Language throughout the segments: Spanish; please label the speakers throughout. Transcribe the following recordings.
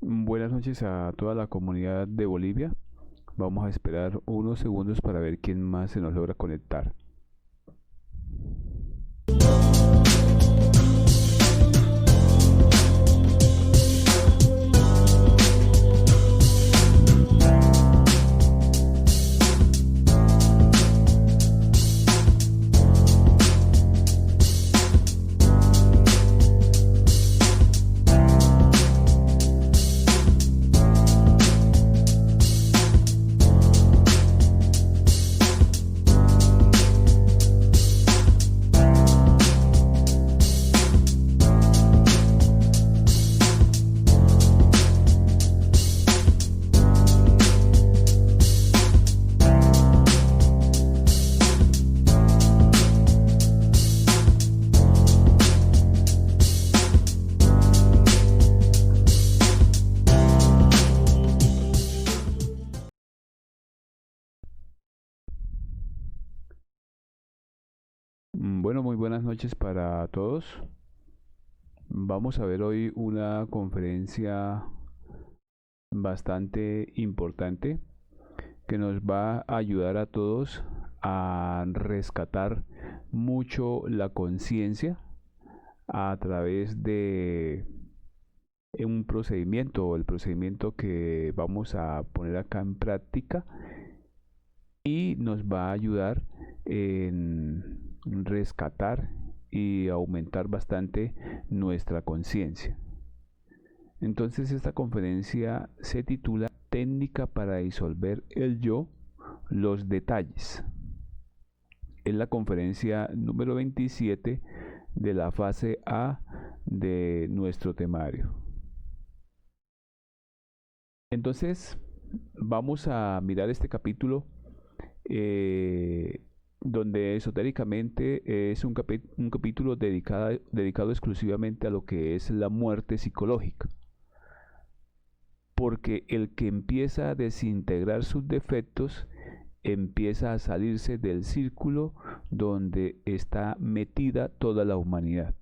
Speaker 1: Buenas noches a toda la comunidad de Bolivia. Vamos a esperar unos segundos para ver quién más se nos logra conectar. Bueno, muy buenas noches para todos. Vamos a ver hoy una conferencia bastante importante que nos va a ayudar a todos a rescatar mucho la conciencia a través de un procedimiento o el procedimiento que vamos a poner acá en práctica y nos va a ayudar en rescatar y aumentar bastante nuestra conciencia. Entonces esta conferencia se titula Técnica para disolver el yo, los detalles. Es la conferencia número 27 de la fase A de nuestro temario. Entonces vamos a mirar este capítulo donde esotéricamente es un capítulo dedicado exclusivamente a lo que es la muerte psicológica. Porque el que empieza a desintegrar sus defectos empieza a salirse del círculo donde está metida toda la humanidad.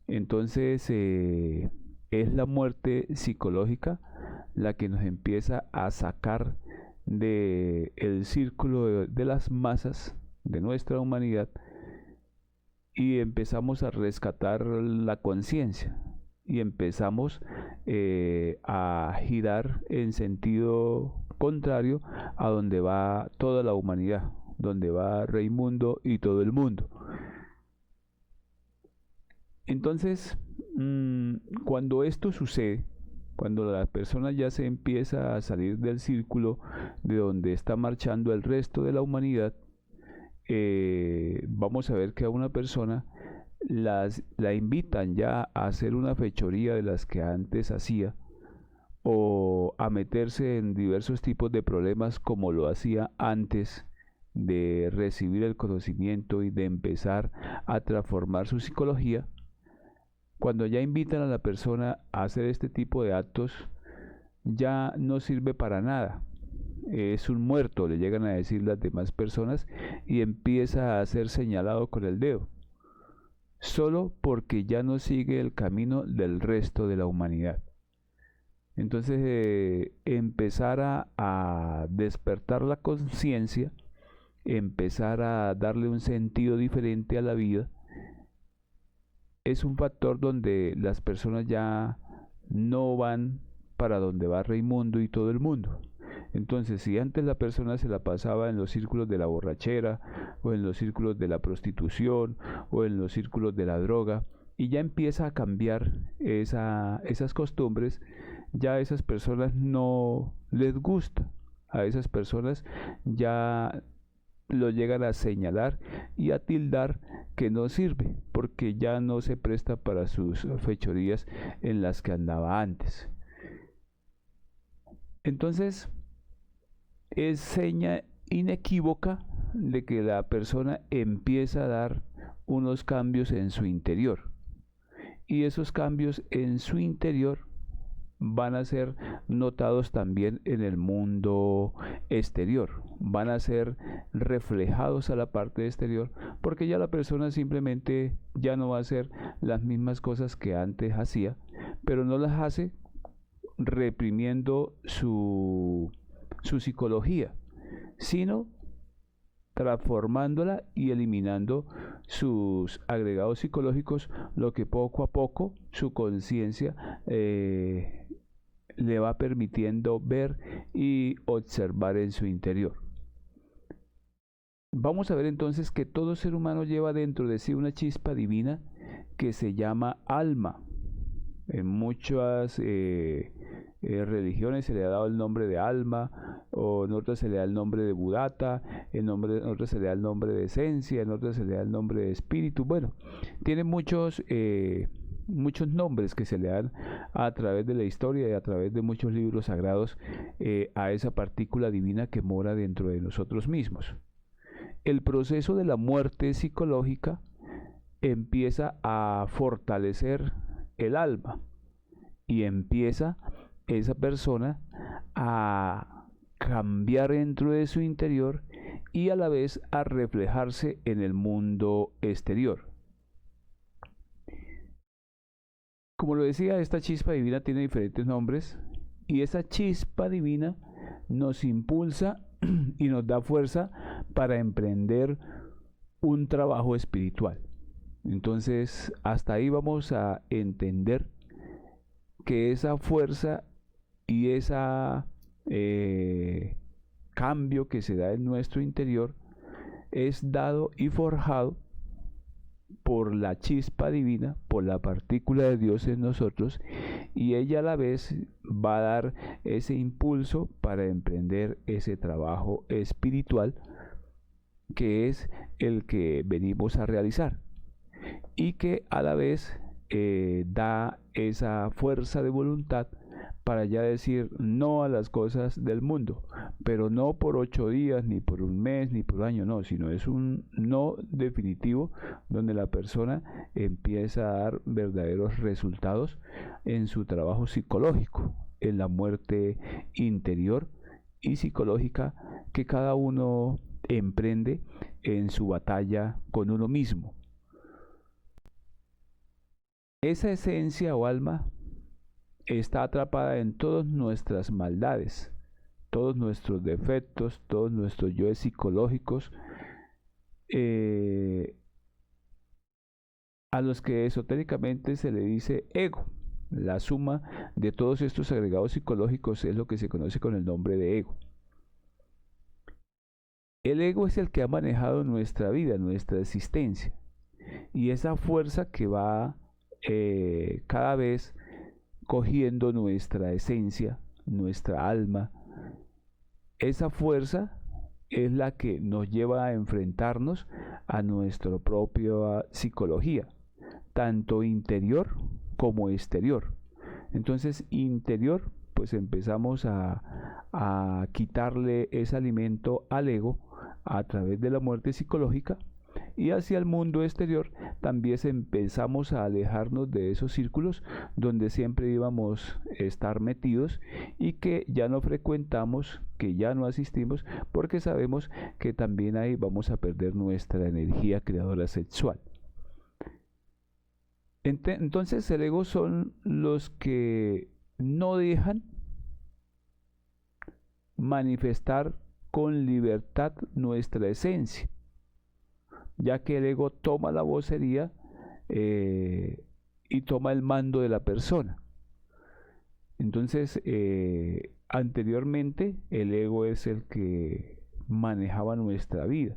Speaker 1: Entonces es la muerte psicológica la que nos empieza a sacar del círculo de las masas de nuestra humanidad y empezamos a rescatar la conciencia y empezamos a girar en sentido contrario a donde va toda la humanidad, donde va Raimundo y todo el mundo. Entonces, cuando esto sucede, cuando la persona ya se empieza a salir del círculo de donde está marchando el resto de la humanidad, vamos a ver que a una persona la invitan ya a hacer una fechoría de las que antes hacía o a meterse en diversos tipos de problemas como lo hacía antes de recibir el conocimiento y de empezar a transformar su psicología. Cuando ya invitan a la persona a hacer este tipo de actos, ya no sirve para nada. Es un muerto, le llegan a decir las demás personas, y empieza a ser señalado con el dedo, solo porque ya no sigue el camino del resto de la humanidad. Entonces, empezar a despertar la conciencia, empezar a darle un sentido diferente a la vida, es un factor donde las personas ya no van para donde va Raimundo y todo el mundo. Entonces, si antes la persona se la pasaba en los círculos de la borrachera, o en los círculos de la prostitución, o en los círculos de la droga, y ya empieza a cambiar esas costumbres, ya a esas personas no les gusta. A esas personas ya lo llegan a señalar y a tildar que no sirve, porque ya no se presta para sus fechorías en las que andaba antes. Entonces, es seña inequívoca de que la persona empieza a dar unos cambios en su interior. Y esos cambios en su interior van a ser notados también en el mundo exterior, van a ser reflejados a la parte exterior, porque ya la persona simplemente ya no va a hacer las mismas cosas que antes hacía, pero no las hace reprimiendo su psicología, sino transformándola y eliminando sus agregados psicológicos, lo que poco a poco su conciencia le va permitiendo ver y observar en su interior. Vamos a ver entonces que todo ser humano lleva dentro de sí una chispa divina que se llama alma. En muchas religiones se le ha dado el nombre de alma, o en otras se le da el nombre de Buddhata, en otras se le da el nombre de esencia, en otras se le da el nombre de espíritu. Bueno, tiene muchos nombres que se le dan a través de la historia y a través de muchos libros sagrados a esa partícula divina que mora dentro de nosotros mismos. El proceso de la muerte psicológica empieza a fortalecer el alma y empieza esa persona a cambiar dentro de su interior y a la vez a reflejarse en el mundo exterior. Como lo decía, esta chispa divina tiene diferentes nombres y esa chispa divina nos impulsa y nos da fuerza para emprender un trabajo espiritual. Entonces, hasta ahí vamos a entender que esa fuerza y ese cambio que se da en nuestro interior es dado y forjado por la chispa divina, por la partícula de Dios en nosotros, y ella a la vez va a dar ese impulso para emprender ese trabajo espiritual que es el que venimos a realizar y que a la vez da esa fuerza de voluntad para ya decir no a las cosas del mundo, pero no por 8 días, ni por un mes, ni por un año, no, sino es un no definitivo donde la persona empieza a dar verdaderos resultados en su trabajo psicológico, en la muerte interior y psicológica que cada uno emprende en su batalla con uno mismo. Esa esencia o alma está atrapada en todas nuestras maldades, todos nuestros defectos, todos nuestros yoes psicológicos, a los que esotéricamente se le dice ego. La suma de todos estos agregados psicológicos es lo que se conoce con el nombre de ego. El ego es el que ha manejado nuestra vida, nuestra existencia, y esa fuerza que va cada vez cogiendo nuestra esencia, nuestra alma. Esa fuerza es la que nos lleva a enfrentarnos a nuestra propia psicología, tanto interior como exterior. Entonces, interior, pues empezamos a quitarle ese alimento al ego a través de la muerte psicológica, y hacia el mundo exterior también empezamos a alejarnos de esos círculos donde siempre íbamos a estar metidos y que ya no frecuentamos, que ya no asistimos, porque sabemos que también ahí vamos a perder nuestra energía creadora sexual. Entonces el ego son los que no dejan manifestar con libertad nuestra esencia, ya que el ego toma la vocería y toma el mando de la persona. Entonces, anteriormente el ego es el que manejaba nuestra vida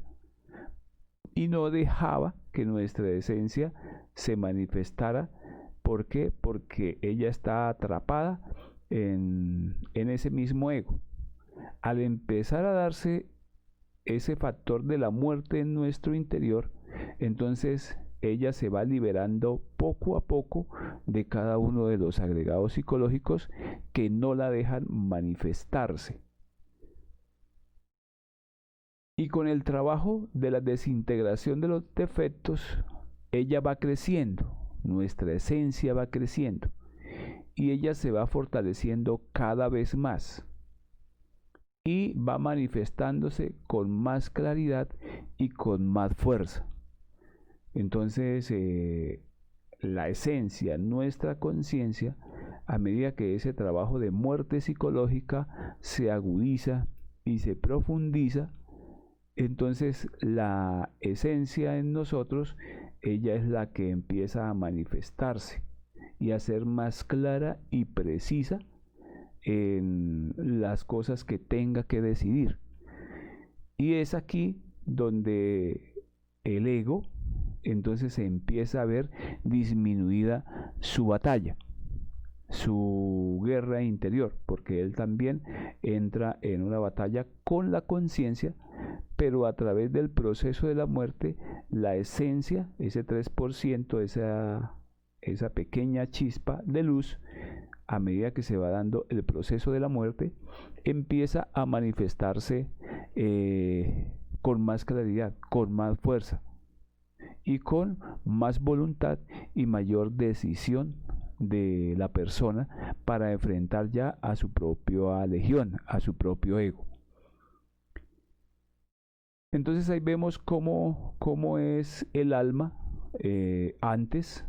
Speaker 1: y no dejaba que nuestra esencia se manifestara. ¿Por qué? Porque ella está atrapada en ese mismo ego. Al empezar a darse ese factor de la muerte en nuestro interior, entonces ella se va liberando poco a poco de cada uno de los agregados psicológicos que no la dejan manifestarse. Y con el trabajo de la desintegración de los defectos, ella va creciendo, nuestra esencia va creciendo y ella se va fortaleciendo cada vez más y va manifestándose con más claridad y con más fuerza. Entonces, la esencia, nuestra conciencia, a medida que ese trabajo de muerte psicológica se agudiza y se profundiza, entonces la esencia en nosotros, ella es la que empieza a manifestarse y a ser más clara y precisa en las cosas que tenga que decidir. Y es aquí donde el ego entonces se empieza a ver disminuida su batalla, su guerra interior, porque él también entra en una batalla con la conciencia, pero a través del proceso de la muerte, la esencia, ese 3%, esa pequeña chispa de luz, a medida que se va dando el proceso de la muerte, empieza a manifestarse con más claridad, con más fuerza y con más voluntad y mayor decisión de la persona para enfrentar ya a su propia legión, a su propio ego. Entonces ahí vemos cómo es el alma antes,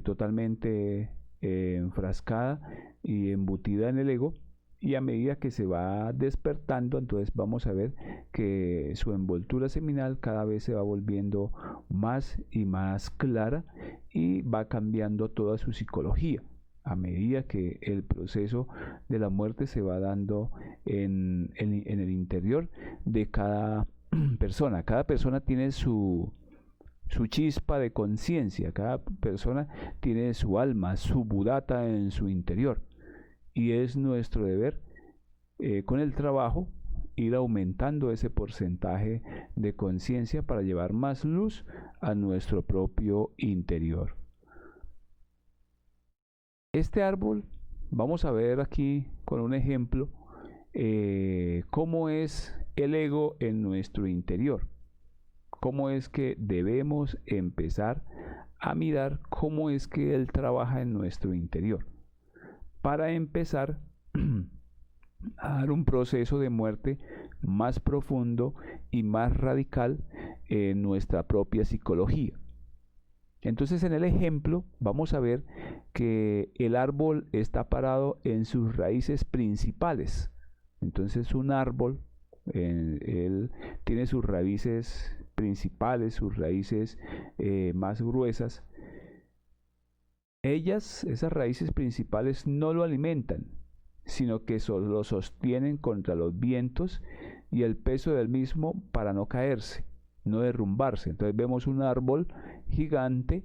Speaker 1: totalmente enfrascada y embutida en el ego, y a medida que se va despertando, entonces vamos a ver que su envoltura seminal cada vez se va volviendo más y más clara y va cambiando toda su psicología a medida que el proceso de la muerte se va dando en el interior de cada persona. Cada persona tiene su chispa de conciencia, cada persona tiene su alma, su budata en su interior. Y es nuestro deber, con el trabajo, ir aumentando ese porcentaje de conciencia para llevar más luz a nuestro propio interior. Este árbol, vamos a ver aquí con un ejemplo, cómo es el ego en nuestro interior. Cómo es que debemos empezar a mirar cómo es que él trabaja en nuestro interior. Para empezar a dar un proceso de muerte más profundo y más radical en nuestra propia psicología. Entonces en el ejemplo vamos a ver que el árbol está parado en sus raíces principales. Entonces un árbol, él tiene sus raíces principales, sus raíces más gruesas. Esas raíces principales no lo alimentan, sino que lo sostienen contra los vientos y el peso del mismo para no caerse, no derrumbarse. Entonces vemos un árbol gigante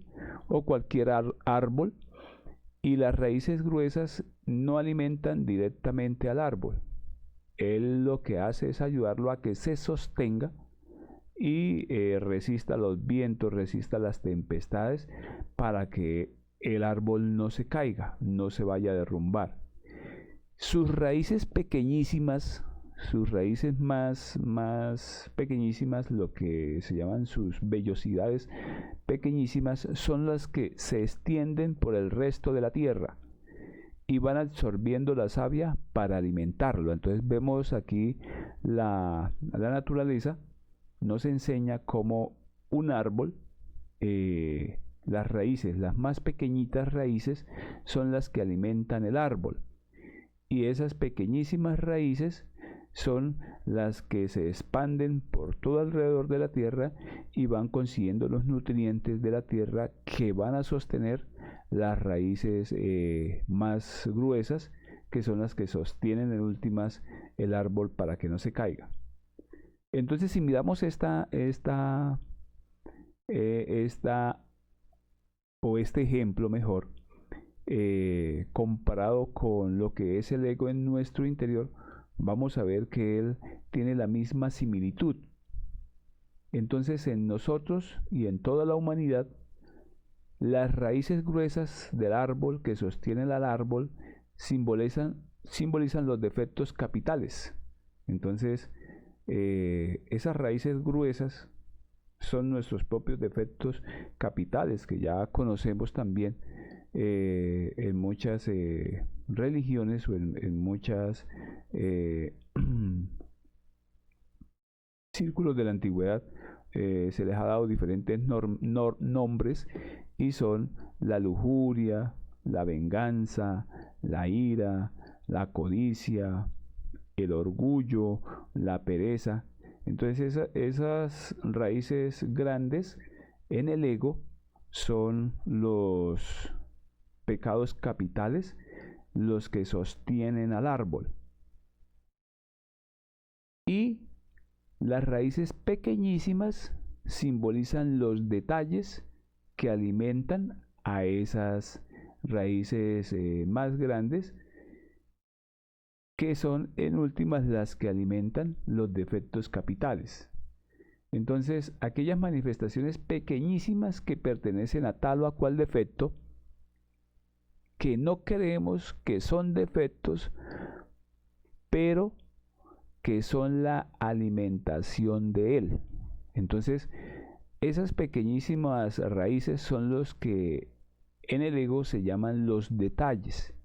Speaker 1: o cualquier árbol y las raíces gruesas no alimentan directamente al árbol. Él lo que hace es ayudarlo a que se sostenga y resista los vientos, resista las tempestades para que el árbol no se caiga, no se vaya a derrumbar. Sus raíces pequeñísimas, sus raíces más pequeñísimas, lo que se llaman sus vellosidades pequeñísimas, son las que se extienden por el resto de la tierra y van absorbiendo la savia para alimentarlo. Entonces vemos aquí la naturaleza nos enseña cómo un árbol, las raíces, las más pequeñitas raíces, son las que alimentan el árbol. Y esas pequeñísimas raíces son las que se expanden por todo alrededor de la tierra y van consiguiendo los nutrientes de la tierra que van a sostener las raíces más gruesas, que son las que sostienen en últimas el árbol para que no se caiga. Entonces, si miramos este ejemplo mejor, comparado con lo que es el ego en nuestro interior, vamos a ver que él tiene la misma similitud. Entonces, en nosotros y en toda la humanidad, las raíces gruesas del árbol que sostienen al árbol simbolizan los defectos capitales. Entonces, esas raíces gruesas son nuestros propios defectos capitales que ya conocemos también en muchas religiones o en muchas círculos de la antigüedad. Se les ha dado diferentes nombres y son la lujuria, la venganza, la ira, la codicia, el orgullo, la pereza. Entonces esas raíces grandes en el ego son los pecados capitales, los que sostienen al árbol. Y las raíces pequeñísimas simbolizan los detalles que alimentan a esas raíces más grandes, que son en últimas las que alimentan los defectos capitales. Entonces, aquellas manifestaciones pequeñísimas que pertenecen a tal o a cual defecto, que no creemos que son defectos, pero que son la alimentación de él. Entonces, esas pequeñísimas raíces son los que en el ego se llaman los detalles.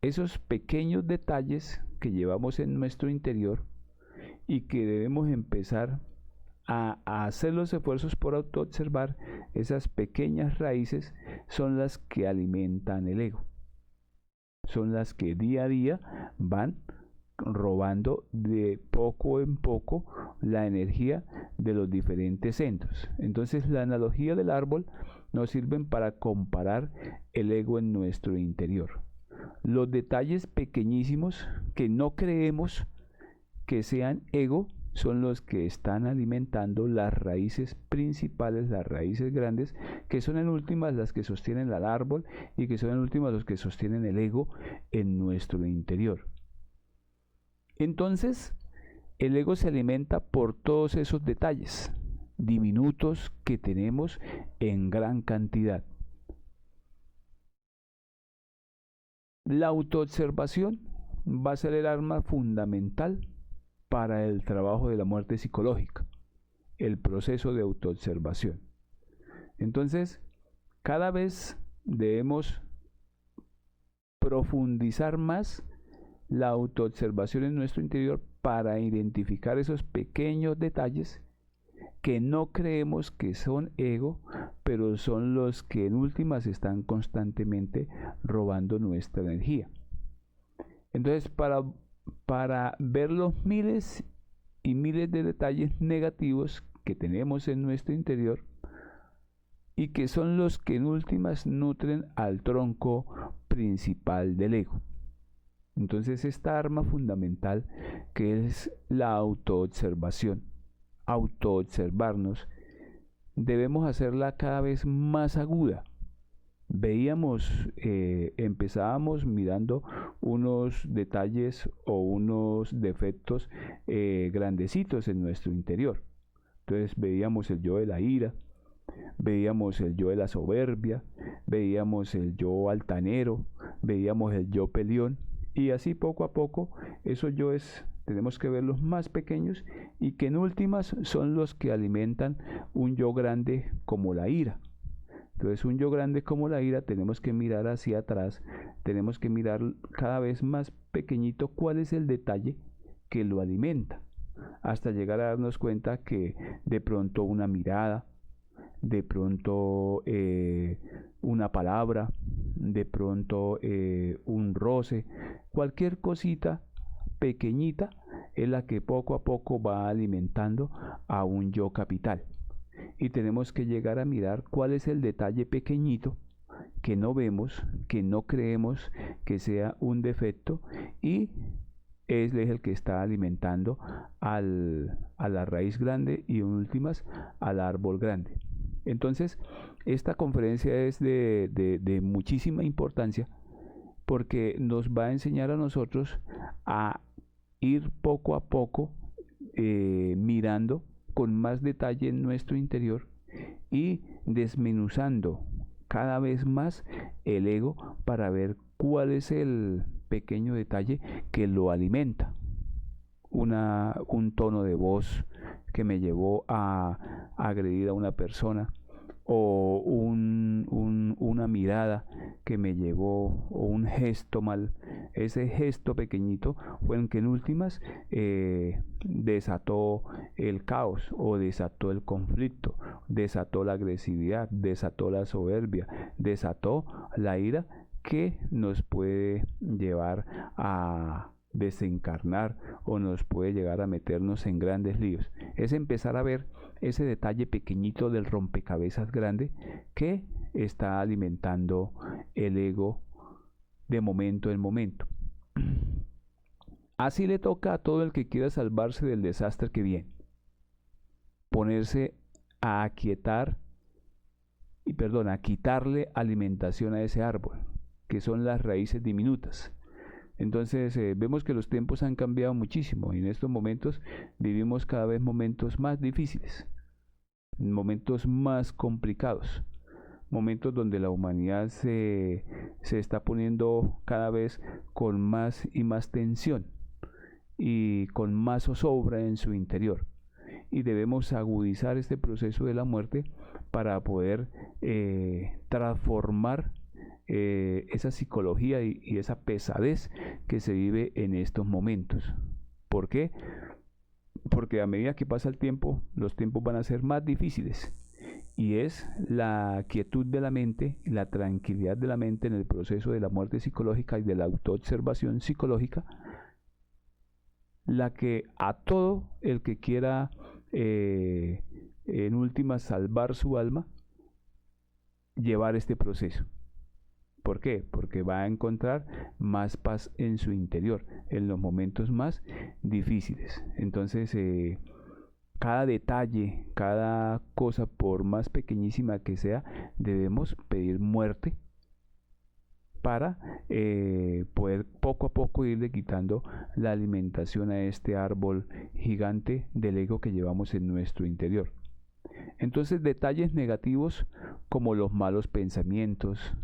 Speaker 1: Esos pequeños detalles que llevamos en nuestro interior y que debemos empezar a hacer los esfuerzos por autoobservar, esas pequeñas raíces son las que alimentan el ego. Son las que día a día van robando de poco en poco la energía de los diferentes centros. Entonces la analogía del árbol nos sirve para comparar el ego en nuestro interior. Los detalles pequeñísimos que no creemos que sean ego son los que están alimentando las raíces principales, las raíces grandes, que son en últimas las que sostienen al árbol y que son en últimas los que sostienen el ego en nuestro interior. Entonces, el ego se alimenta por todos esos detalles diminutos que tenemos en gran cantidad. La autoobservación va a ser el arma fundamental para el trabajo de la muerte psicológica, el proceso de autoobservación. Entonces, cada vez debemos profundizar más la autoobservación en nuestro interior para identificar esos pequeños detalles que no creemos que son ego, pero son los que en últimas están constantemente robando nuestra energía. Entonces, para ver los miles y miles de detalles negativos que tenemos en nuestro interior y que son los que en últimas nutren al tronco principal del ego. Entonces, esta arma fundamental, que es la autoobservación, autoobservarnos, debemos hacerla cada vez más aguda. Empezábamos mirando unos detalles o unos defectos grandecitos en nuestro interior. Entonces veíamos el yo de la ira, veíamos el yo de la soberbia, veíamos el yo altanero, veíamos el yo peleón, y así poco a poco esos yoes tenemos que verlos más pequeños y que en últimas son los que alimentan un yo grande como la ira. Entonces, un yo grande como la ira, tenemos que mirar hacia atrás, tenemos que mirar cada vez más pequeñito cuál es el detalle que lo alimenta, hasta llegar a darnos cuenta que de pronto una mirada, de pronto una palabra, de pronto un roce, cualquier cosita pequeñita es la que poco a poco va alimentando a un yo capital. Y tenemos que llegar a mirar cuál es el detalle pequeñito que no vemos, que no creemos que sea un defecto, y es el que está alimentando a la raíz grande y en últimas al árbol grande. Entonces, esta conferencia es de muchísima importancia porque nos va a enseñar a nosotros a ir poco a poco mirando con más detalle en nuestro interior y desmenuzando cada vez más el ego para ver cuál es el pequeño detalle que lo alimenta. Un tono de voz que me llevó a agredir a una persona, o una mirada que me llevó, o un gesto mal. Ese gesto pequeñito fue el que en últimas desató el caos, o desató el conflicto, desató la agresividad, desató la soberbia, desató la ira, que nos puede llevar a desencarnar o nos puede llegar a meternos en grandes líos. Es empezar a ver ese detalle pequeñito del rompecabezas grande que está alimentando el ego de momento en momento. Así le toca a todo el que quiera salvarse del desastre que viene. Ponerse a aquietar a quitarle alimentación a ese árbol, que son las raíces diminutas. Entonces vemos que los tiempos han cambiado muchísimo y en estos momentos vivimos cada vez momentos más difíciles, momentos más complicados, momentos donde la humanidad se está poniendo cada vez con más y más tensión y con más zozobra en su interior. Y debemos agudizar este proceso de la muerte para poder transformar esa psicología y esa pesadez que se vive en estos momentos. ¿Por qué? Porque a medida que pasa el tiempo, los tiempos van a ser más difíciles. Y es la quietud de la mente, la tranquilidad de la mente en el proceso de la muerte psicológica y de la autoobservación psicológica, la que a todo el que quiera en última salvar su alma, llevar este proceso. ¿Por qué? Porque va a encontrar más paz en su interior, en los momentos más difíciles. Entonces, cada detalle, cada cosa, por más pequeñísima que sea, debemos pedir muerte para poder poco a poco irle quitando la alimentación a este árbol gigante del ego que llevamos en nuestro interior. Entonces, detalles negativos como los malos pensamientos,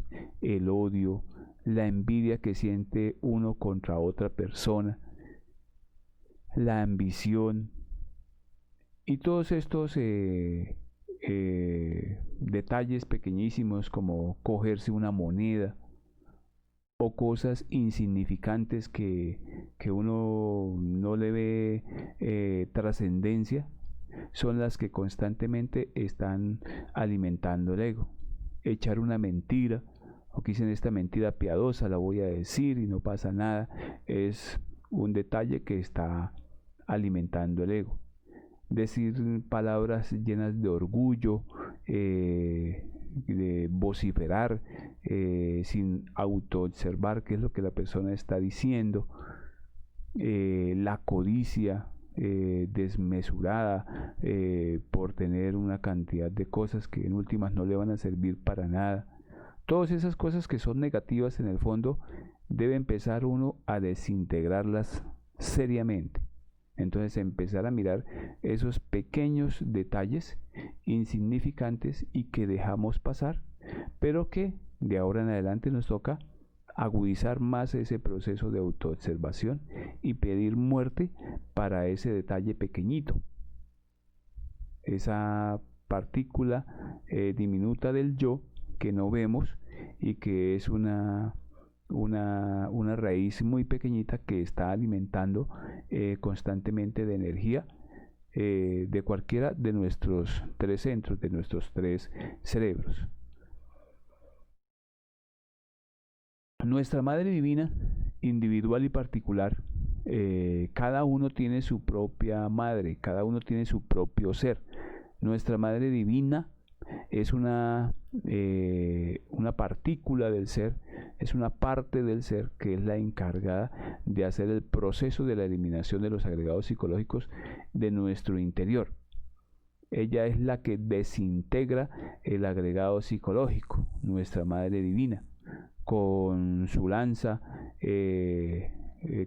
Speaker 1: el odio, la envidia que siente uno contra otra persona, la ambición y todos estos detalles pequeñísimos como cogerse una moneda o cosas insignificantes que uno no le ve trascendencia, son las que constantemente están alimentando el ego. Echar una mentira, o que dicen esta mentira piadosa, la voy a decir y no pasa nada, es un detalle que está alimentando el ego. Decir palabras llenas de orgullo, de vociferar sin autoobservar qué es lo que la persona está diciendo, la codicia desmesurada por tener una cantidad de cosas que en últimas no le van a servir para nada. Todas esas cosas que son negativas en el fondo debe empezar uno a desintegrarlas seriamente. Entonces empezar a mirar esos pequeños detalles insignificantes y que dejamos pasar, pero que de ahora en adelante nos toca agudizar más ese proceso de autoobservación y pedir muerte para ese detalle pequeñito, esa partícula diminuta del yo que no vemos y que es una raíz muy pequeñita que está alimentando constantemente de energía de cualquiera de nuestros tres centros, de nuestros tres cerebros. Nuestra Madre Divina, individual y particular, cada uno tiene su propia madre, cada uno tiene su propio ser. Nuestra Madre Divina es una partícula del ser, es una parte del ser que es la encargada de hacer el proceso de la eliminación de los agregados psicológicos de nuestro interior. Ella es la que desintegra el agregado psicológico, nuestra Madre Divina. Con su lanza,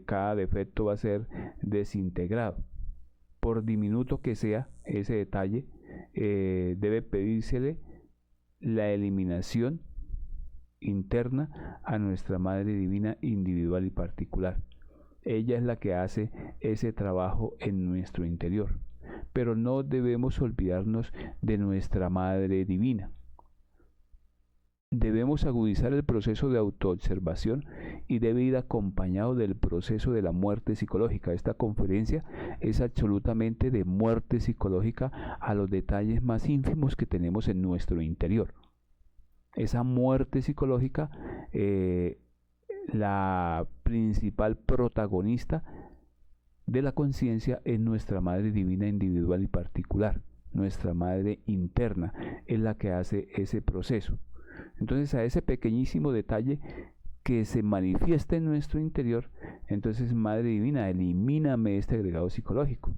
Speaker 1: cada defecto va a ser desintegrado. Por diminuto que sea ese detalle, debe pedírsele la eliminación interna a nuestra Madre Divina individual y particular. Ella es la que hace ese trabajo en nuestro interior. Pero no debemos olvidarnos de nuestra Madre Divina. debemos agudizar el proceso de autoobservación y debe ir acompañado del proceso de la muerte psicológica. Esta conferencia es absolutamente de muerte psicológica a los detalles más ínfimos que tenemos en nuestro interior. Esa muerte psicológica, la principal protagonista de la conciencia es nuestra Madre Divina individual y particular. Nuestra Madre interna es la que hace ese proceso. Entonces, a ese pequeñísimo detalle que se manifiesta en nuestro interior, entonces, Madre Divina, elimíname este agregado psicológico,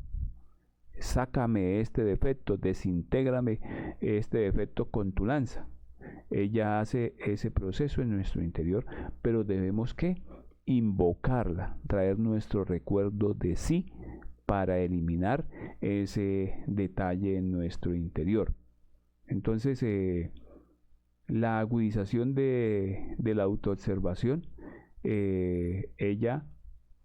Speaker 1: sácame este defecto, desintégrame este defecto con tu lanza. Ella hace ese proceso en nuestro interior, pero debemos que invocarla, traer nuestro recuerdo de sí para eliminar ese detalle en nuestro interior. Entonces, la agudización de la autoobservación, ella,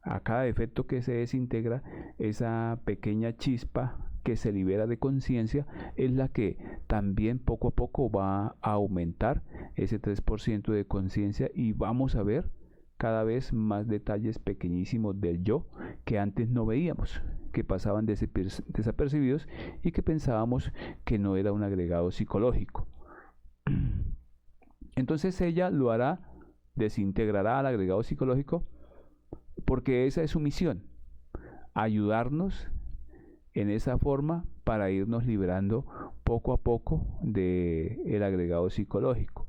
Speaker 1: a cada defecto que se desintegra, esa pequeña chispa que se libera de conciencia es la que también poco a poco va a aumentar ese 3% de conciencia y vamos a ver cada vez más detalles pequeñísimos del yo que antes no veíamos, que pasaban desapercibidos y que pensábamos que no era un agregado psicológico. Entonces ella lo hará, desintegrará al agregado psicológico, porque esa es su misión, ayudarnos en esa forma para irnos liberando poco a poco del agregado psicológico.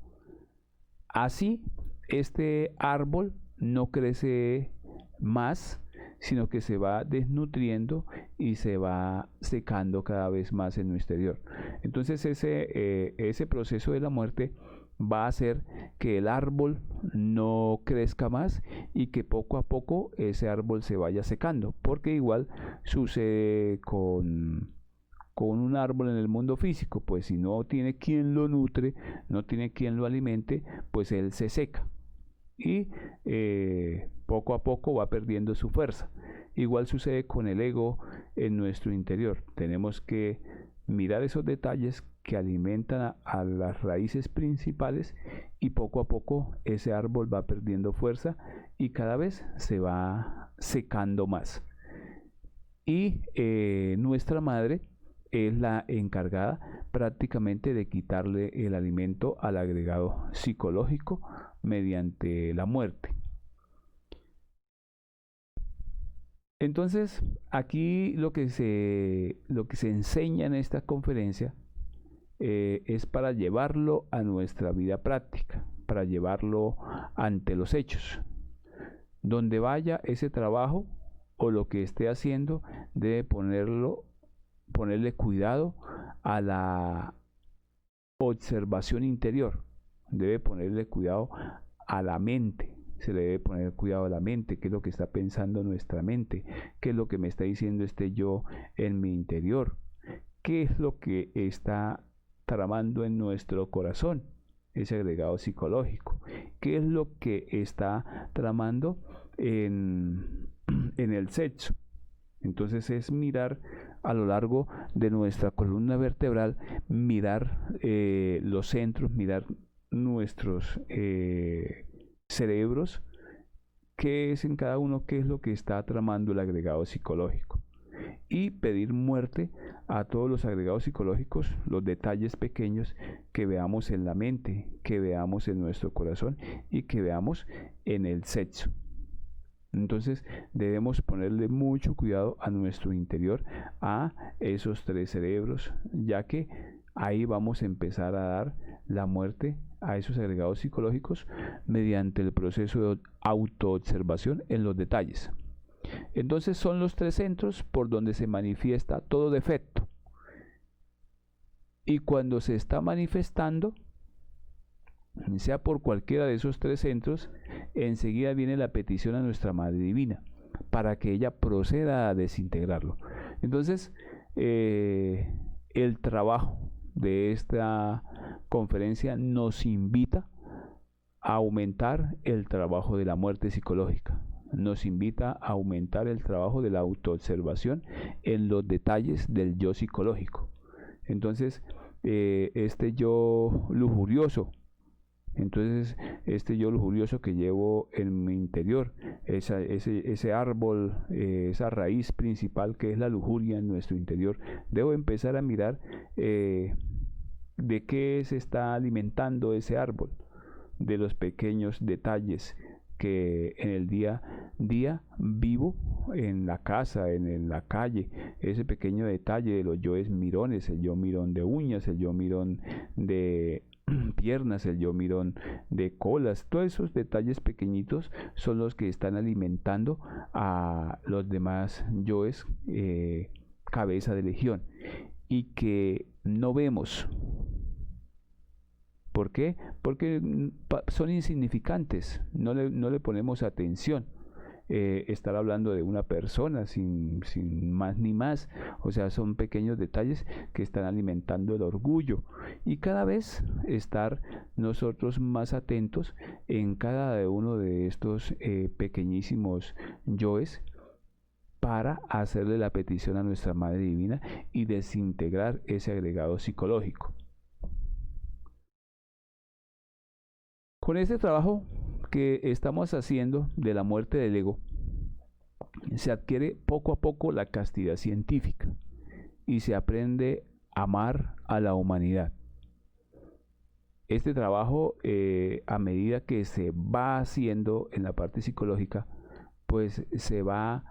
Speaker 1: Así, este árbol no crece más, sino que se va desnutriendo y se va secando cada vez más en nuestro exterior. Entonces ese proceso de la muerte va a hacer que el árbol no crezca más y que poco a poco ese árbol se vaya secando, porque igual sucede con un árbol en el mundo físico, pues si no tiene quien lo nutre, no tiene quien lo alimente, pues él se seca y poco a poco va perdiendo su fuerza. Igual sucede con el ego en nuestro interior. Tenemos que mirar esos detalles que alimentan a las raíces principales y poco a poco ese árbol va perdiendo fuerza y cada vez se va secando más. Y nuestra madre es la encargada prácticamente de quitarle el alimento al agregado psicológico mediante la muerte. Entonces, aquí lo que se enseña en esta conferencia es para llevarlo a nuestra vida práctica, para llevarlo ante los hechos. Donde vaya ese trabajo o lo que esté haciendo, debe ponerle cuidado a la observación interior, debe ponerle cuidado a la mente. Se le debe poner cuidado a la mente, qué es lo que está pensando nuestra mente, qué es lo que me está diciendo este yo en mi interior, qué es lo que está tramando en nuestro corazón, ese agregado psicológico, qué es lo que está tramando en el sexo. Entonces es mirar a lo largo de nuestra columna vertebral, mirar los centros, mirar nuestros cerebros, qué es en cada uno, qué es lo que está tramando el agregado psicológico, y pedir muerte a todos los agregados psicológicos, los detalles pequeños que veamos en la mente, que veamos en nuestro corazón y que veamos en el sexo. Entonces debemos ponerle mucho cuidado a nuestro interior, a esos tres cerebros, ya que ahí vamos a empezar a dar la muerte a esos agregados psicológicos mediante el proceso de autoobservación en los detalles. Entonces son los tres centros por donde se manifiesta todo defecto. Y cuando se está manifestando, sea por cualquiera de esos tres centros, enseguida viene la petición a nuestra Madre Divina para que ella proceda a desintegrarlo. Entonces, el trabajo de esta conferencia nos invita a aumentar el trabajo de la muerte psicológica, nos invita a aumentar el trabajo de la autoobservación en los detalles del yo psicológico. Entonces, este yo lujurioso, Entonces, este yo lujurioso que llevo en mi interior, ese árbol, esa raíz principal que es la lujuria en nuestro interior, debo empezar a mirar de qué se está alimentando ese árbol, de los pequeños detalles que en el día a día vivo en la casa, en la calle, ese pequeño detalle de los yoes mirones, el yo mirón de uñas, el yo mirón de piernas, el yo mirón de colas, todos esos detalles pequeñitos son los que están alimentando a los demás yoes, cabeza de legión, y que no vemos. ¿Por qué? Porque son insignificantes, no le ponemos atención. Estar hablando de una persona sin más ni más, o sea, son pequeños detalles que están alimentando el orgullo, y cada vez estar nosotros más atentos en cada uno de estos pequeñísimos yoes, para hacerle la petición a nuestra Madre Divina y desintegrar ese agregado psicológico. Con este trabajo que estamos haciendo de la muerte del ego, se adquiere poco a poco la castidad científica y se aprende a amar a la humanidad. Este trabajo, a medida que se va haciendo en la parte psicológica, pues se va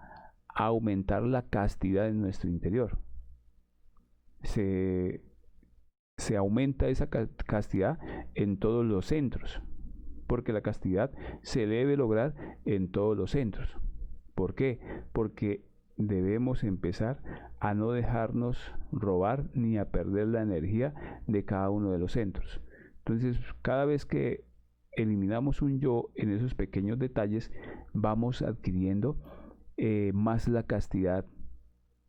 Speaker 1: a aumentar la castidad en nuestro interior. Se aumenta esa castidad en todos los centros, porque la castidad se debe lograr en todos los centros. ¿Por qué? Porque debemos empezar a no dejarnos robar ni a perder la energía de cada uno de los centros. Entonces, cada vez que eliminamos un yo en esos pequeños detalles, vamos adquiriendo más la castidad,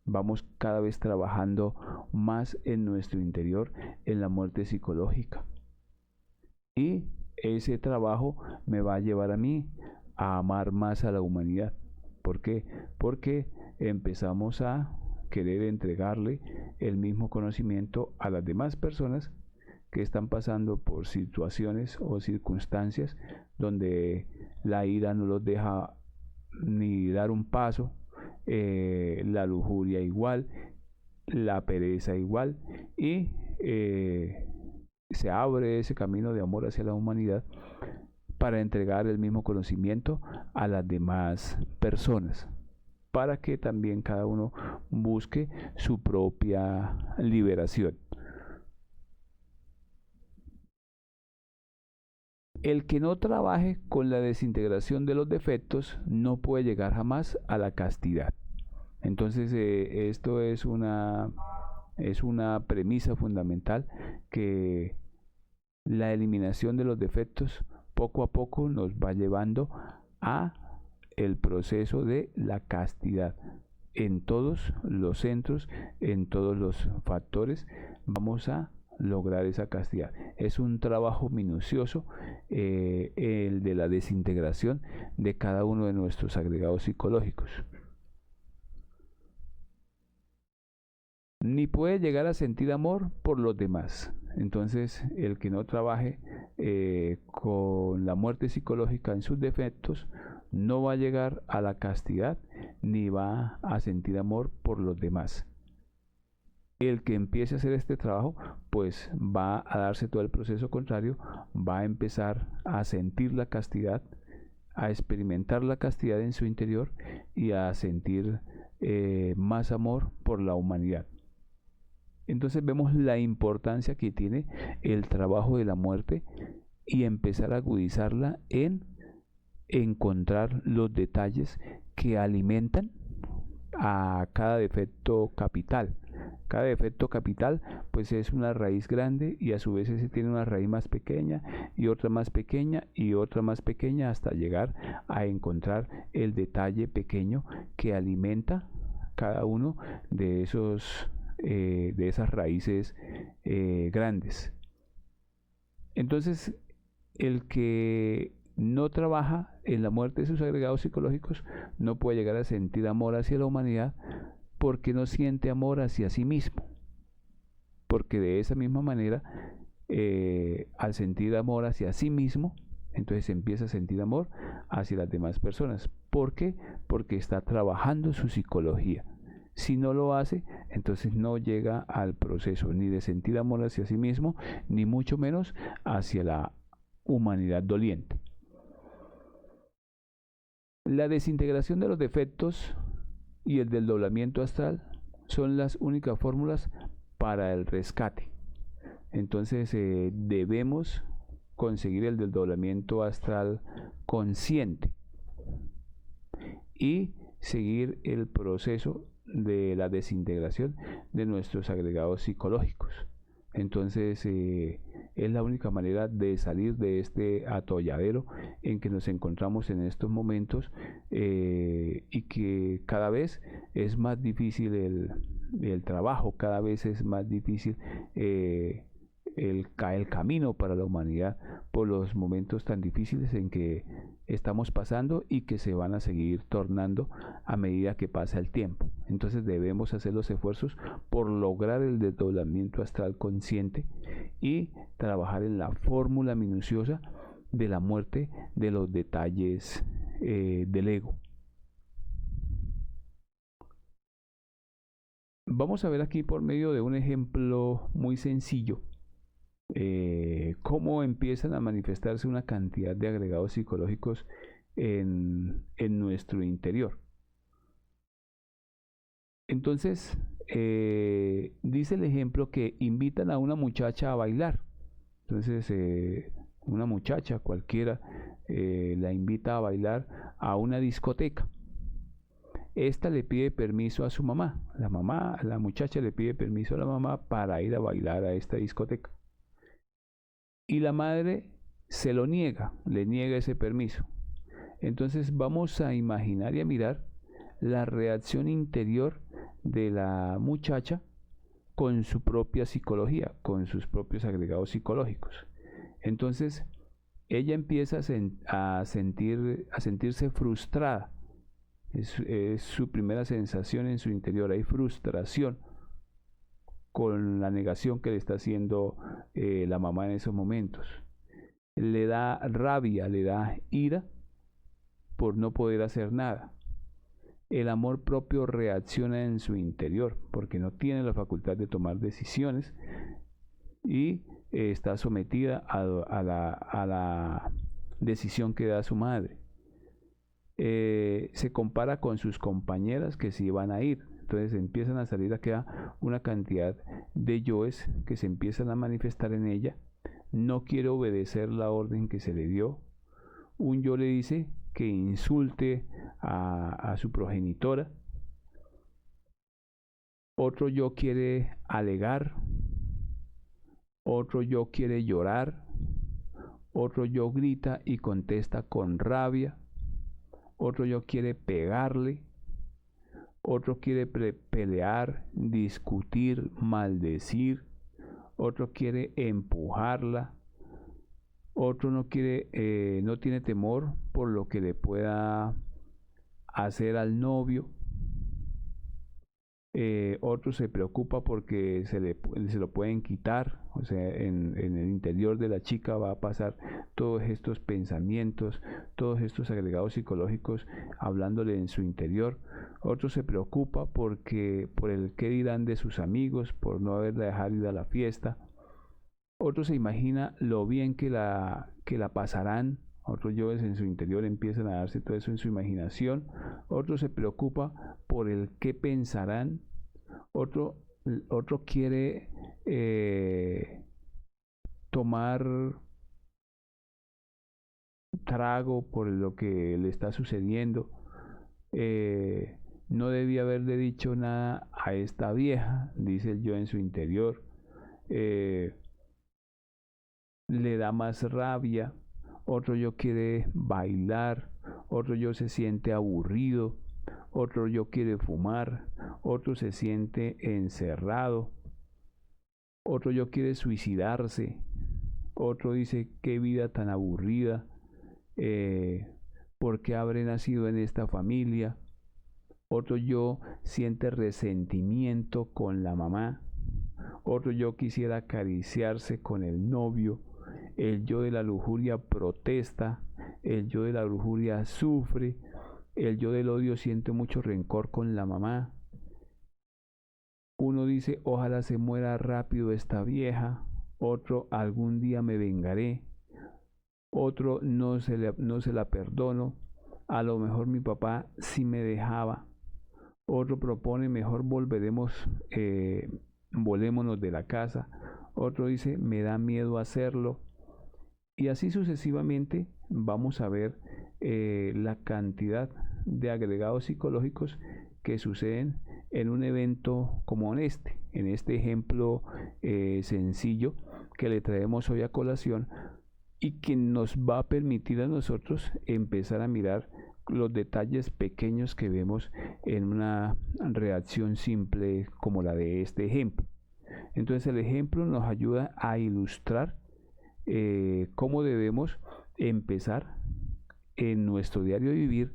Speaker 1: vamos cada vez trabajando más en nuestro interior, en la muerte psicológica. Y ese trabajo me va a llevar a mí a amar más a la humanidad. ¿Por qué? Porque empezamos a querer entregarle el mismo conocimiento a las demás personas que están pasando por situaciones o circunstancias donde la ira no los deja ni dar un paso, la lujuria igual, la pereza igual, y se abre ese camino de amor hacia la humanidad para entregar el mismo conocimiento a las demás personas, para que también cada uno busque su propia liberación. El que no trabaje con la desintegración de los defectos no puede llegar jamás a la castidad. Entonces, esto es una premisa fundamental, que la eliminación de los defectos poco a poco nos va llevando a el proceso de la castidad. En todos los centros, en todos los factores, vamos a lograr esa castidad. Es un trabajo minucioso, el de la desintegración de cada uno de nuestros agregados psicológicos. Ni puede llegar a sentir amor por los demás. Entonces, el que no trabaje con la muerte psicológica en sus defectos, no va a llegar a la castidad ni va a sentir amor por los demás. El que empiece a hacer este trabajo, pues va a darse todo el proceso contrario, va a empezar a sentir la castidad, a experimentar la castidad en su interior y a sentir más amor por la humanidad. Entonces vemos la importancia que tiene el trabajo de la muerte y empezar a agudizarla en encontrar los detalles que alimentan a cada defecto capital. Cada defecto capital pues es una raíz grande, y a su vez ese tiene una raíz más pequeña y otra más pequeña y otra más pequeña, hasta llegar a encontrar el detalle pequeño que alimenta cada uno de esas raíces grandes. Entonces, el que no trabaja en la muerte de sus agregados psicológicos no puede llegar a sentir amor hacia la humanidad, porque no siente amor hacia sí mismo, porque de esa misma manera al sentir amor hacia sí mismo, entonces empieza a sentir amor hacia las demás personas. ¿Por qué? Porque está trabajando su psicología. Si no lo hace, entonces no llega al proceso ni de sentir amor hacia sí mismo, ni mucho menos hacia la humanidad doliente. La desintegración de los defectos y el desdoblamiento astral son las únicas fórmulas para el rescate. Entonces debemos conseguir el desdoblamiento astral consciente y seguir el proceso de la desintegración de nuestros agregados psicológicos. Entonces es la única manera de salir de este atolladero en que nos encontramos en estos momentos, y que cada vez es más difícil el trabajo, cada vez es más difícil el camino para la humanidad por los momentos tan difíciles en que estamos pasando y que se van a seguir tornando a medida que pasa el tiempo. Entonces debemos hacer los esfuerzos por lograr el desdoblamiento astral consciente y trabajar en la fórmula minuciosa de la muerte de los detalles del ego. Vamos a ver aquí por medio de un ejemplo muy sencillo cómo empiezan a manifestarse una cantidad de agregados psicológicos en nuestro interior. Entonces, dice el ejemplo que invitan a una muchacha a bailar. Entonces, una muchacha cualquiera la invita a bailar a una discoteca. Esta le pide permiso a su mamá. La muchacha le pide permiso a la mamá para ir a bailar a esta discoteca. Y la madre se lo niega, le niega ese permiso. Entonces vamos a imaginar y a mirar la reacción interior de la muchacha con su propia psicología, con sus propios agregados psicológicos. Entonces ella empieza a sentirse frustrada. Es su primera sensación en su interior, hay frustración con la negación que le está haciendo la mamá en esos momentos. Le da rabia, le da ira por no poder hacer nada. El amor propio reacciona en su interior porque no tiene la facultad de tomar decisiones y está sometida a la decisión que da su madre. Se compara con sus compañeras que se iban a ir. Entonces empiezan a salir aquí una cantidad de yoes que se empiezan a manifestar en ella. No quiere obedecer la orden que se le dio. Un yo le dice que insulte a su progenitora. Otro yo quiere alegar. Otro yo quiere llorar. Otro yo grita y contesta con rabia. Otro yo quiere pegarle. Otro quiere pelear, discutir, maldecir. Otro quiere empujarla. Otro no quiere, no tiene temor por lo que le pueda hacer al novio. Otro se preocupa porque se lo pueden quitar. O sea, en el interior de la chica va a pasar todos estos pensamientos, todos estos agregados psicológicos hablándole en su interior. Otro se preocupa por el qué dirán de sus amigos, por no haberla dejado ir a la fiesta. Otro se imagina lo bien que la pasarán. Otros yoes en su interior empiezan a darse todo eso en su imaginación. Otro se preocupa por el qué pensarán. Otro quiere tomar trago por lo que le está sucediendo. No debía haberle dicho nada a esta vieja, dice el yo en su interior. Le da más rabia. Otro yo quiere bailar. Otro yo se siente aburrido. Otro yo quiere fumar. Otro se siente encerrado. Otro yo quiere suicidarse. Otro dice qué vida tan aburrida. ¿Por qué habré nacido en esta familia? Otro yo siente resentimiento con la mamá. otro yo quisiera acariciarse con el novio, el yo de la lujuria protesta, el yo de la lujuria sufre, el yo del odio siente mucho rencor con la mamá. Uno dice, ojalá se muera rápido esta vieja, otro, algún día me vengaré, otro, no se la perdono, a lo mejor mi papá sí me dejaba, otro propone, mejor volémonos de la casa, otro dice, me da miedo hacerlo, y así sucesivamente vamos a ver la cantidad de agregados psicológicos que suceden en un evento como en este ejemplo sencillo que le traemos hoy a colación, y que nos va a permitir a nosotros empezar a mirar los detalles pequeños que vemos en una reacción simple como la de este ejemplo. Entonces el ejemplo nos ayuda a ilustrar cómo debemos empezar en nuestro diario vivir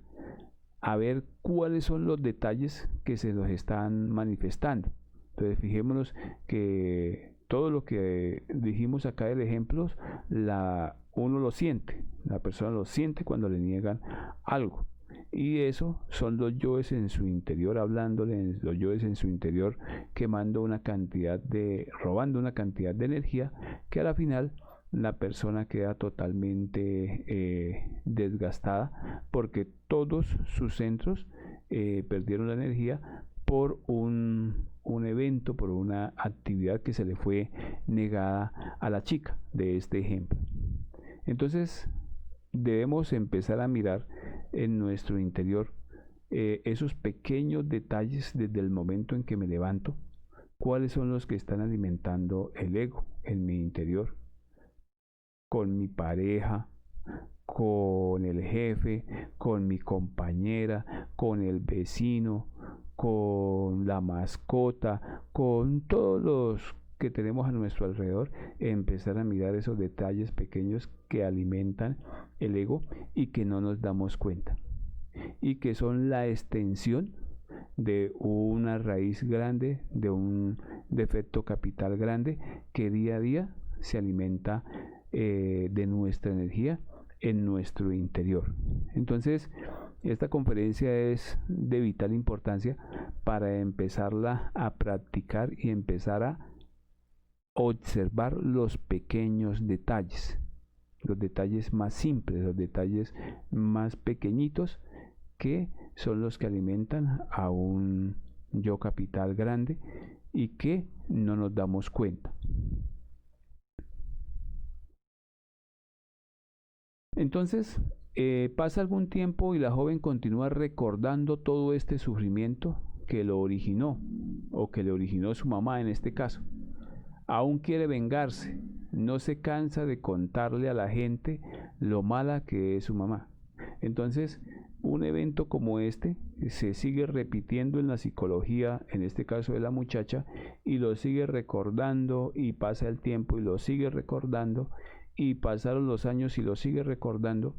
Speaker 1: a ver cuáles son los detalles que se nos están manifestando. Entonces fijémonos que todo lo que dijimos acá del ejemplo, uno lo siente, la persona lo siente cuando le niegan algo. Y eso son los yoes en su interior, hablándole, los yoes en su interior, robando una cantidad de energía, que a la final la persona queda totalmente desgastada, porque todos sus centros perdieron la energía por un evento, por una actividad que se le fue negada a la chica de este ejemplo. Entonces debemos empezar a mirar en nuestro interior esos pequeños detalles desde el momento en que me levanto, cuáles son los que están alimentando el ego en mi interior, con mi pareja, con el jefe, con mi compañera, con el vecino, con la mascota, con todos los que tenemos a nuestro alrededor, empezar a mirar esos detalles pequeños que alimentan el ego y que no nos damos cuenta, y que son la extensión de una raíz grande, de un defecto capital grande que día a día se alimenta de nuestra energía en nuestro interior. Entonces, esta conferencia es de vital importancia para empezarla a practicar y empezar a observar los pequeños detalles, los detalles más simples, los detalles más pequeñitos, que son los que alimentan a un yo capital grande y que no nos damos cuenta. Entonces, pasa algún tiempo y la joven continúa recordando todo este sufrimiento que lo originó, o que le originó su mamá en este caso. Aún quiere vengarse, no se cansa de contarle a la gente lo mala que es su mamá. Entonces, un evento como este se sigue repitiendo en la psicología, en este caso de la muchacha, y lo sigue recordando, y pasa el tiempo y lo sigue recordando, y pasaron los años y lo sigue recordando,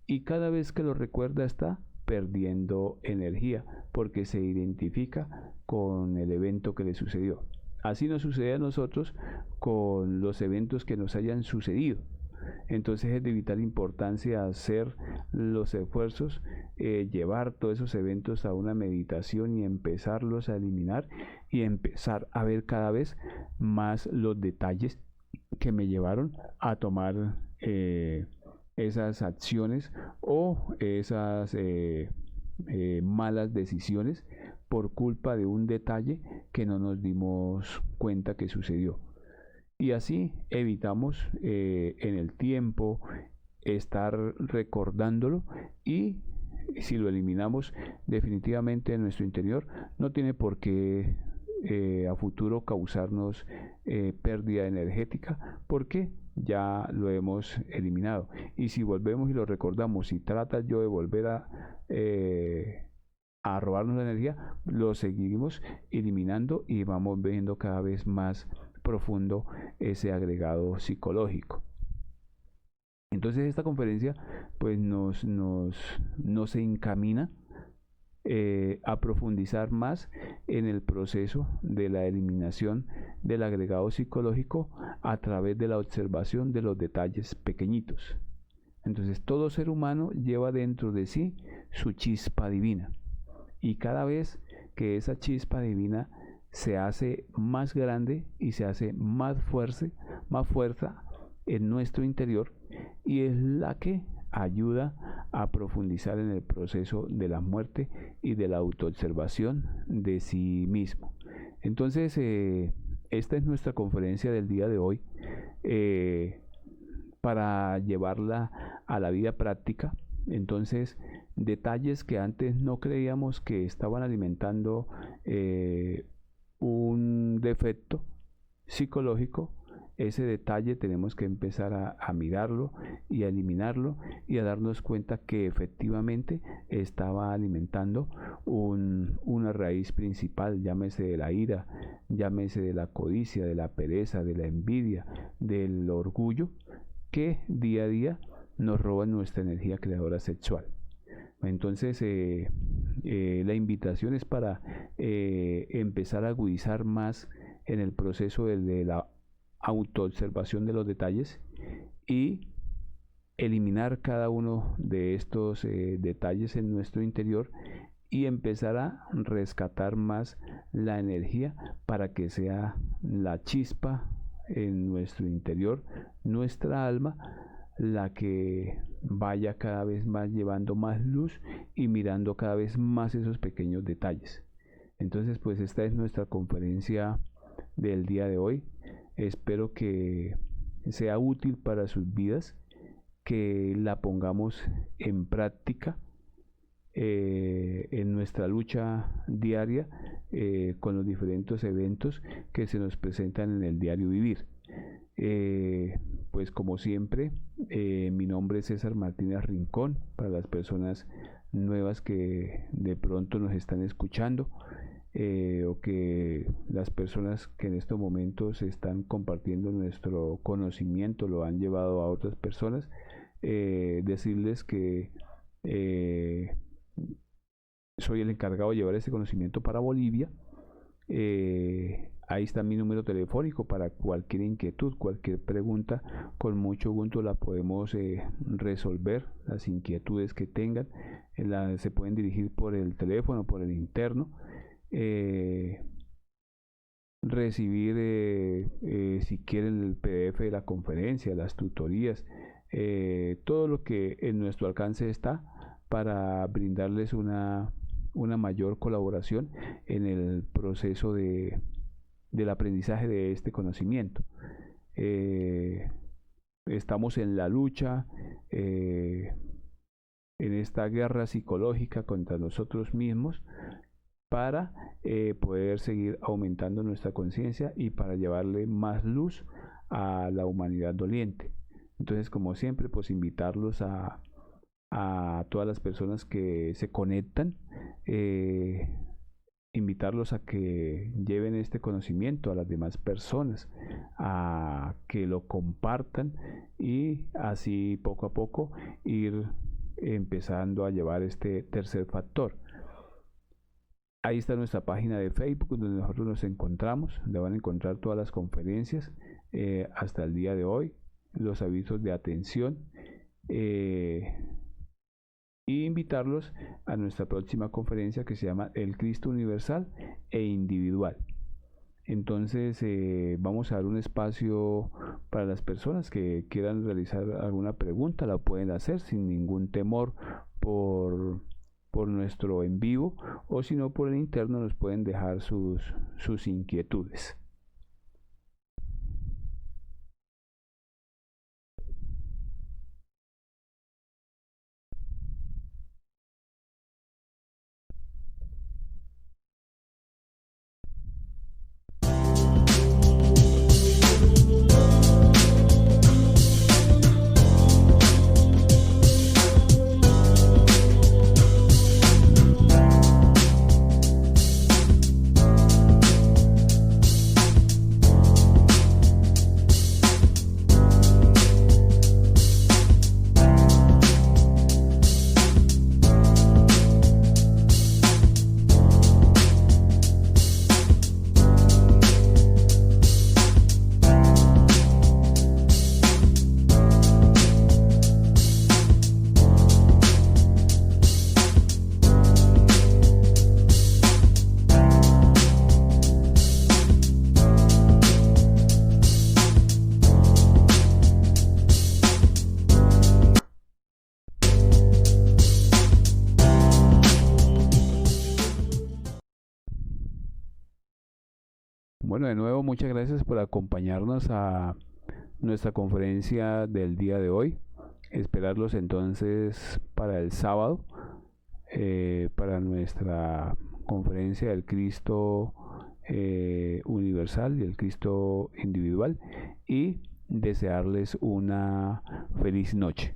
Speaker 1: y cada vez que lo recuerda está perdiendo energía porque se identifica con el evento que le sucedió. Así nos sucede a nosotros con los eventos que nos hayan sucedido. Entonces es de vital importancia hacer los esfuerzos, llevar todos esos eventos a una meditación y empezarlos a eliminar, y empezar a ver cada vez más los detalles que me llevaron a tomar esas acciones o esas malas decisiones por culpa de un detalle que no nos dimos cuenta que sucedió. Y así evitamos en el tiempo estar recordándolo, y si lo eliminamos definitivamente en nuestro interior, no tiene por qué a futuro causarnos pérdida energética, porque ya lo hemos eliminado. Y si volvemos y lo recordamos, si trata yo de volver a robarnos la energía, lo seguimos eliminando y vamos viendo cada vez más profundo ese agregado psicológico. Entonces esta conferencia pues nos encamina a profundizar más en el proceso de la eliminación del agregado psicológico a través de la observación de los detalles pequeñitos. Entonces, todo ser humano lleva dentro de sí su chispa divina, y cada vez que esa chispa divina se hace más grande y se hace más fuerza en nuestro interior, y es la que ayuda a profundizar en el proceso de la muerte y de la autoobservación de sí mismo. Entonces, esta es nuestra conferencia del día de hoy, para llevarla a la vida práctica. Entonces, detalles que antes no creíamos que estaban alimentando un defecto psicológico, ese detalle tenemos que empezar a mirarlo y a eliminarlo, y a darnos cuenta que efectivamente estaba alimentando una raíz principal, llámese de la ira, llámese de la codicia, de la pereza, de la envidia, del orgullo, que día a día nos roban nuestra energía creadora sexual. Entonces, la invitación es para empezar a agudizar más en el proceso de la autoobservación de los detalles, y eliminar cada uno de estos detalles en nuestro interior, y empezar a rescatar más la energía para que sea la chispa en nuestro interior, nuestra alma, la que vaya cada vez más llevando más luz y mirando cada vez más esos pequeños detalles. Entonces, pues esta es nuestra conferencia del día de hoy. Espero que sea útil para sus vidas, que la pongamos en práctica en nuestra lucha diaria con los diferentes eventos que se nos presentan en el diario vivir. Pues como siempre, mi nombre es César Martínez Rincón, para las personas nuevas que de pronto nos están escuchando, o que las personas que en estos momentos están compartiendo nuestro conocimiento lo han llevado a otras personas, decirles que soy el encargado de llevar este conocimiento para Bolivia. Ahí está mi número telefónico para cualquier inquietud, cualquier pregunta, con mucho gusto la podemos resolver. Las inquietudes que tengan se pueden dirigir por el teléfono, por el interno. Recibir si quieren el PDF de la conferencia, las tutorías, todo lo que en nuestro alcance está para brindarles una mayor colaboración en el proceso del aprendizaje de este conocimiento. Estamos en la lucha, en esta guerra psicológica contra nosotros mismos, para poder seguir aumentando nuestra conciencia y para llevarle más luz a la humanidad doliente. Entonces, como siempre, pues invitarlos a todas las personas que se conectan, invitarlos a que lleven este conocimiento a las demás personas, a que lo compartan, y así poco a poco ir empezando a llevar este tercer factor. Ahí está nuestra página de Facebook, donde nosotros nos encontramos, donde van a encontrar todas las conferencias hasta el día de hoy, los avisos de atención, y invitarlos a nuestra próxima conferencia, que se llama El Cristo Universal e Individual. Entonces, vamos a dar un espacio para las personas que quieran realizar alguna pregunta, la pueden hacer sin ningún temor por nuestro en vivo, o si no, por el interno nos pueden dejar sus inquietudes. Bueno, de nuevo, muchas gracias por acompañarnos a nuestra conferencia del día de hoy. Esperarlos entonces para el sábado, para nuestra conferencia del Cristo universal y el Cristo individual, y desearles una feliz noche.